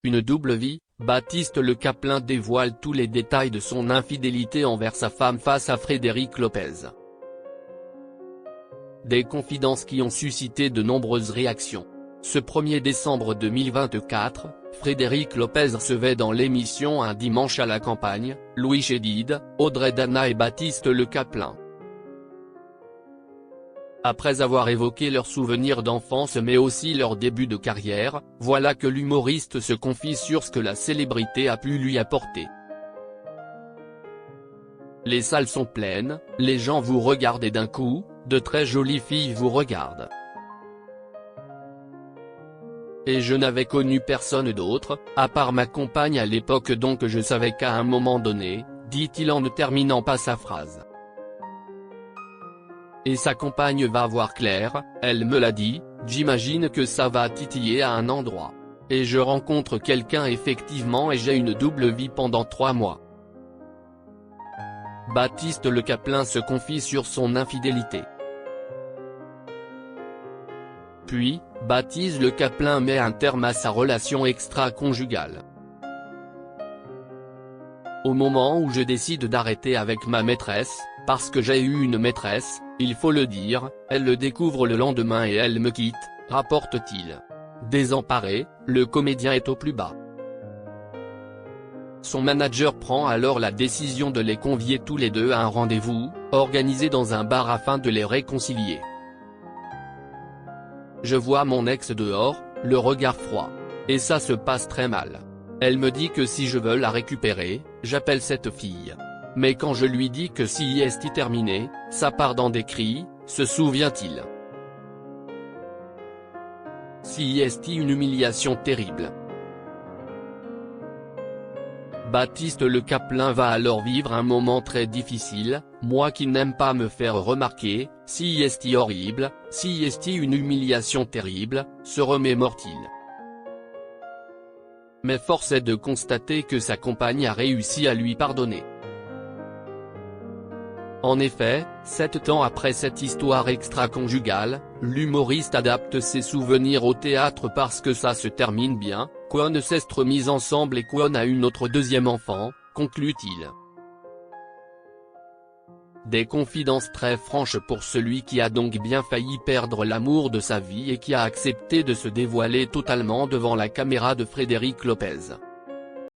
Une double vie, Baptiste Le Caplin dévoile tous les détails de son infidélité envers sa femme face à Frédéric Lopez. Des confidences qui ont suscité de nombreuses réactions. Ce 1er décembre 2024, Frédéric Lopez recevait dans l'émission Un dimanche à la campagne, Louis Chédid, Audrey Dana et Baptiste Le Caplin. Après avoir évoqué leurs souvenirs d'enfance mais aussi leur début de carrière, voilà que l'humoriste se confie sur ce que la célébrité a pu lui apporter. Les salles sont pleines, les gens vous regardent et d'un coup, de très jolies filles vous regardent. Et je n'avais connu personne d'autre, à part ma compagne à l'époque, donc je savais qu'à un moment donné, dit-il en ne terminant pas sa phrase. Et sa compagne va voir Claire, elle me l'a dit, j'imagine que ça va titiller à un endroit. Et je rencontre quelqu'un effectivement et j'ai une double vie pendant 3 mois. Baptiste Le Caplin se confie sur son infidélité. Puis, Baptiste Le Caplin met un terme à sa relation extra-conjugale. Au moment où je décide d'arrêter avec ma maîtresse, parce que j'ai eu une maîtresse, il faut le dire, elle le découvre le lendemain et elle me quitte, rapporte-t-il. Désemparé, le comédien est au plus bas. Son manager prend alors la décision de les convier tous les deux à un rendez-vous, organisé dans un bar afin de les réconcilier. Je vois mon ex dehors, le regard froid. Et ça se passe très mal. Elle me dit que si je veux la récupérer, j'appelle cette fille. Mais quand je lui dis que si est terminé, ça part dans des cris, se souvient-il. Si est une humiliation terrible. Baptiste Le Caplin va alors vivre un moment très difficile, moi qui n'aime pas me faire remarquer, si est horrible, si est une humiliation terrible, se remémore-t-il. Mais force est de constater que sa compagne a réussi à lui pardonner. En effet, 7 ans après cette histoire extra-conjugale, l'humoriste adapte ses souvenirs au théâtre parce que ça se termine bien, Kwon s'est remis ensemble et Kwon a une autre deuxième enfant, conclut-il. Des confidences très franches pour celui qui a donc bien failli perdre l'amour de sa vie et qui a accepté de se dévoiler totalement devant la caméra de Frédéric Lopez.